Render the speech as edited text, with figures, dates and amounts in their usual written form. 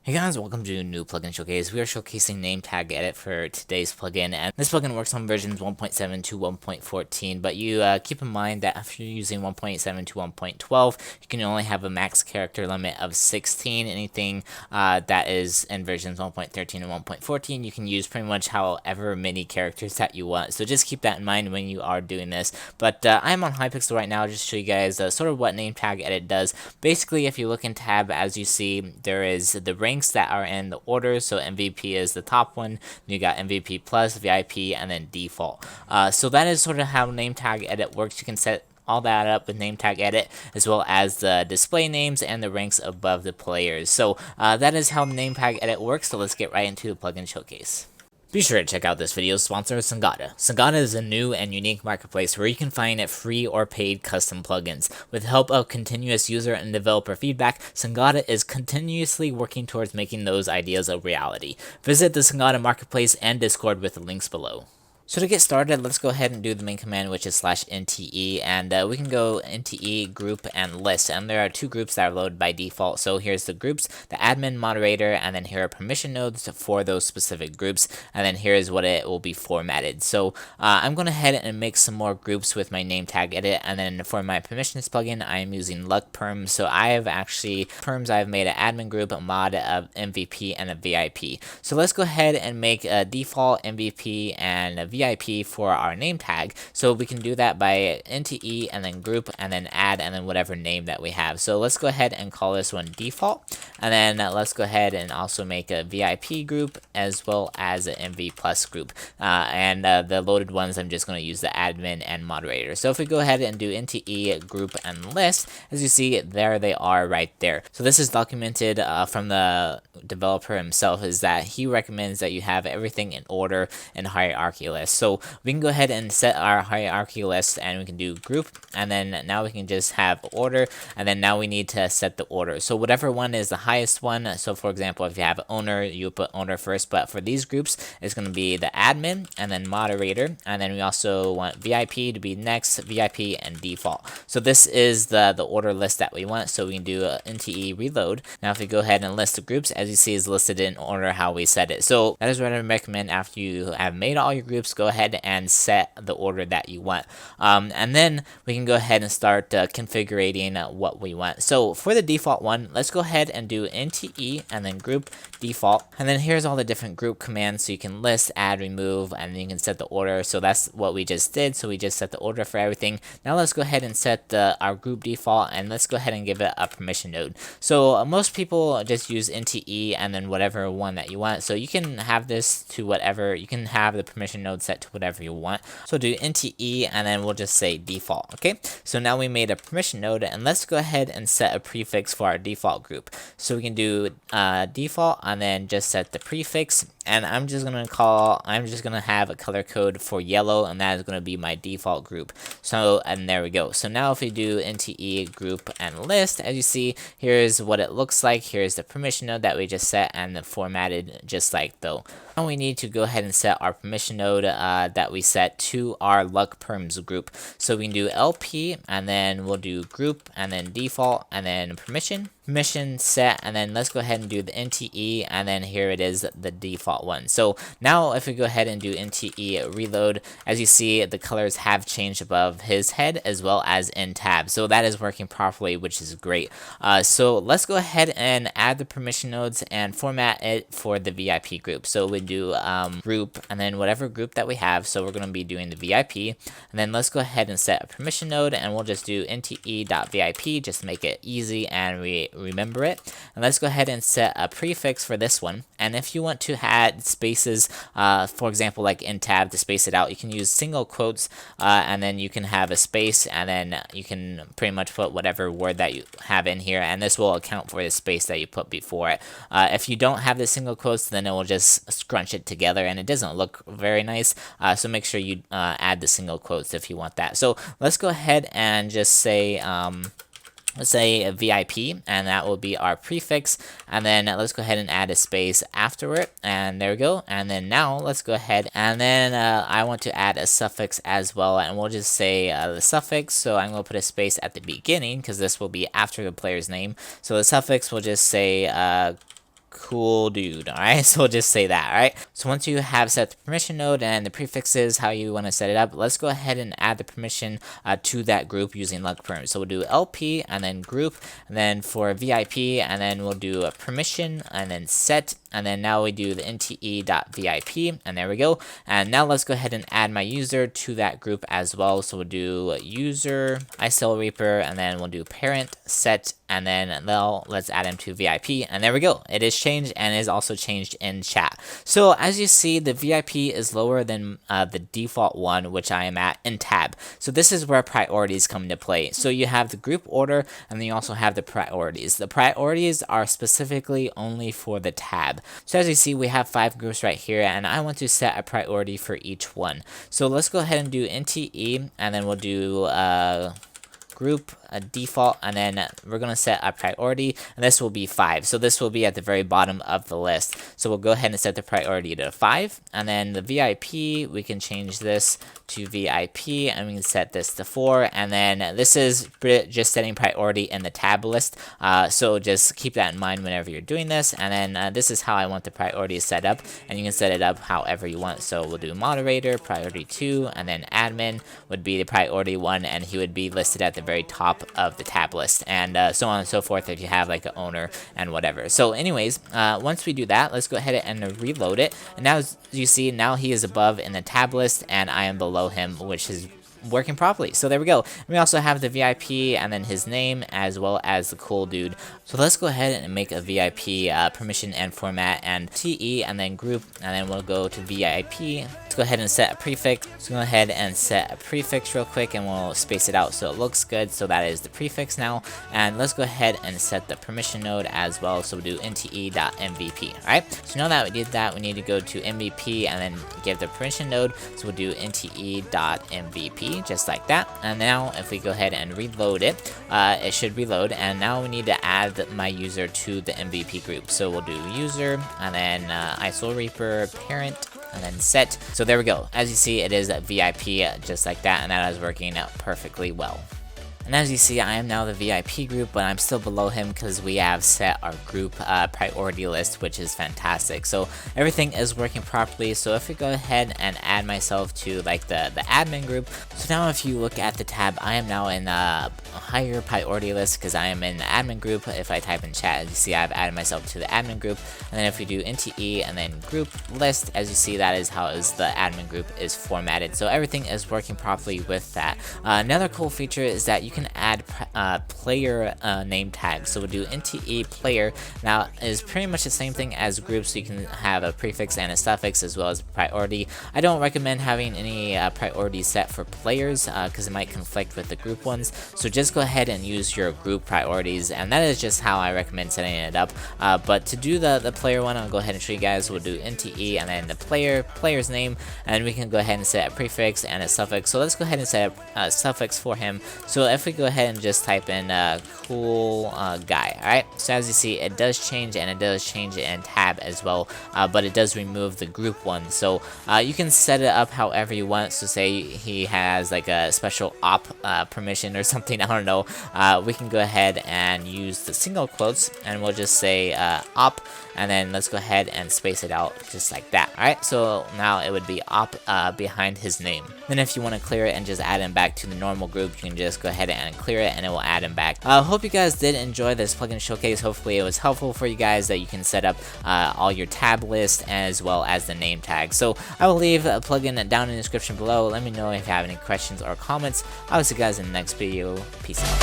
Hey guys, welcome to a new plugin showcase. We are showcasing NameTag Edit for today's plugin, and this plugin works on versions 1.7 to 1.14, but you keep in mind that if you're using 1.7 to 1.12, you can only have a max character limit of 16. Anything that is in versions 1.13 and 1.14, you can use pretty much however many characters that you want. So just keep that in mind when you are doing this. But I'm on Hypixel right now just to show you guys sort of what NameTag Edit does. Basically, if you look in tab, as you see, there is the ranks that are in the order. So MVP is the top one. You got MVP plus, VIP, and then default. So that is sort of how NameTag Edit works. You can set all that up with NameTag Edit, as well as the display names and the ranks above the players. So that is how NameTag Edit works. So let's get right into the plugin showcase. Be sure to check out this video's sponsor, Songoda. Songoda is a new and unique marketplace where you can find free or paid custom plugins. With the help of continuous user and developer feedback, Songoda is continuously working towards making those ideas a reality. Visit the Songoda Marketplace and Discord with the links below. So to get started, let's go ahead and do the main command, which is /nte, and we can go nte group and list, and there are two groups that are loaded by default. So here's the groups, the admin, moderator, and then here are permission nodes for those specific groups, and then here's what it will be formatted. So I'm going to head and make some more groups with my name tag edit, and then for my permissions plugin, I am using luck perms. So I have actually I've made an admin group, a mod, of MVP, and a VIP. So let's go ahead and make a default MVP and a VIP for our name tag. So we can do that by nte and then group and then add and then whatever name that we have. So let's go ahead and call this one default, and then let's go ahead and also make a VIP group as well as an MV plus group, and the loaded ones I'm just going to use the admin and moderator. So if we go ahead and do nte group and list, as you see, there they are right there. So this is documented from the developer himself, is that he recommends that you have everything in order and hierarchy list. So we can go ahead and set our hierarchy list, and we can do group, and then now we can just have order, and then now we need to set the order. So whatever one is the highest one, so for example, if you have owner, you put owner first, but for these groups, it's going to be the admin, and then moderator, and then we also want VIP to be next, VIP, and default. So this is the order list that we want, so we can do nte reload. Now if we go ahead and list the groups, as you see, is listed in order how we set it. So that is what I recommend. After you have made all your groups, go ahead and set the order that you want, and then we can go ahead and start configuring what we want. So for the default one, let's go ahead and do nte and then group default, and then here's all the different group commands. So you can list, add, remove, and then you can set the order. So that's what we just did. So we just set the order for everything. Now let's go ahead and set our group default, and let's go ahead and give it a permission node. So most people just use nte and then whatever one that you want. So you can have this to whatever, you can have the permission node set to whatever you want. So do nte and then we'll just say default. Okay, so now we made a permission node, and let's go ahead and set a prefix for our default group. So we can do default and then just set the prefix, and I'm just gonna have a color code for yellow, and that is gonna be my default group. So, and there we go. So now if we do nte group and list, as you see, here's what it looks like. Here's the permission node that we just set, and the formatted just like though. Now we need to go ahead and set our permission node that we set to our luck perms group. So we can do LP, and then we'll do group, and then default, and then permission set, and then let's go ahead and do the nte, and then here it is, the default one. So now if we go ahead and do nte reload, as you see, the colors have changed above his head as well as in tab. So that is working properly, which is great. So let's go ahead and add the permission nodes and format it for the VIP group. So we do group and then whatever group that we have. So we're going to be doing the VIP, and then let's go ahead and set a permission node, and we'll just do nte.vip just to make it easy and remember it. And let's go ahead and set a prefix for this one. And if you want to add spaces, for example, like in tab to space it out, you can use single quotes, and then you can have a space, and then you can pretty much put whatever word that you have in here, and this will account for the space that you put before it. If you don't have the single quotes, then it will just scrunch it together, and it doesn't look very nice. So make sure you add the single quotes if you want that. So let's go ahead and just say let's say a VIP, and that will be our prefix, and then let's go ahead and add a space after it, and there we go. And then now let's go ahead, and then I want to add a suffix as well, and we'll just say the suffix. So I'm going to put a space at the beginning because this will be after the player's name. So the suffix will just say cool dude. Alright, so we'll just say that. Alright, so once you have set the permission node and the prefixes, how you want to set it up, let's go ahead and add the permission to that group using LuckPerm. So we'll do LP and then group, and then for VIP, and then we'll do a permission and then set, and then now we do the nte.vip, and there we go. And now let's go ahead and add my user to that group as well. So we'll do user ISO Reaper, and then we'll do parent set, and then let's add him to VIP, and there we go. It is changed and is also changed in chat. So as you see, the VIP is lower than the default one, which I am at in tab. So this is where priorities come into play. So you have the group order, and then you also have the priorities. The priorities are specifically only for the tab. So as you see, we have 5 groups right here, and I want to set a priority for each one. So let's go ahead and do nte, and then we'll do group default, and then we're going to set a priority, and this will be 5. So this will be at the very bottom of the list. So we'll go ahead and set the priority to 5, and then the VIP, we can change this to VIP, and we can set this to 4, and then this is just setting priority in the tab list. So just keep that in mind whenever you're doing this, and then this is how I want the priority set up, and you can set it up however you want. So we'll do moderator, priority 2, and then admin would be the priority 1, and he would be listed at the very top of the tab list, and so on and so forth if you have like an owner and whatever. So anyways, once we do that, let's go ahead and reload it, and now as you see, now he is above in the tab list and I am below him, which is working properly. So there we go. We also have the VIP and then his name as well as the cool dude. So let's go ahead and make a VIP permission and format and TE and then group, and then we'll go to VIP. Let's go ahead and set a prefix. Let's go ahead and set a prefix real quick, and we'll space it out so it looks good. So that is the prefix now, and let's go ahead and set the permission node as well. So we'll do nte.mvp. Alright, so now that we did that, we need to go to MVP and then give the permission node. So we'll do nte.mvp, just like that. And now if we go ahead and reload it, it should reload, and now we need to add my user to the MVP group. So we'll do user, and then ISO Reaper parent, and then set. So there we go. As you see, it is a VIP just like that, and that is working out perfectly well. And as you see, I am now the VIP group, but I'm still below him because we have set our group priority list, which is fantastic. So everything is working properly. So if we go ahead and add myself to like the admin group, so now if you look at the tab, I am now in a higher priority list because I am in the admin group. If I type in chat, as you see, I've added myself to the admin group. And then if we do nte and then group list, as you see, that is how the admin group is formatted. So everything is working properly with that. Another cool feature is that you can add player name tags. So we'll do nte player. Now is pretty much the same thing as groups, so you can have a prefix and a suffix as well as priority. I don't recommend having any priority set for players because it might conflict with the group ones. So just go ahead and use your group priorities, and that is just how I recommend setting it up. But to do the player one, I'll go ahead and show you guys. We'll do nte and then the player's name, and we can go ahead and set a prefix and a suffix. So let's go ahead and set a suffix for him. So if we go ahead and just type in cool guy. Alright, so as you see, it does change, and it does change it in tab as well, but it does remove the group one. So you can set it up however you want. So say he has like a special op permission or something, I don't know. We can go ahead and use the single quotes, and we'll just say op, and then let's go ahead and space it out just like that. Alright, so now it would be op behind his name. Then if you want to clear it and just add him back to the normal group, you can just go ahead and clear it, and it will add him back. Hope you guys did enjoy this plugin showcase. Hopefully it was helpful for you guys, that you can set up all your tab lists as well as the name tag. So I will leave a plugin down in the description below. Let me know if you have any questions or comments. I'll see you guys in the next video. Peace out.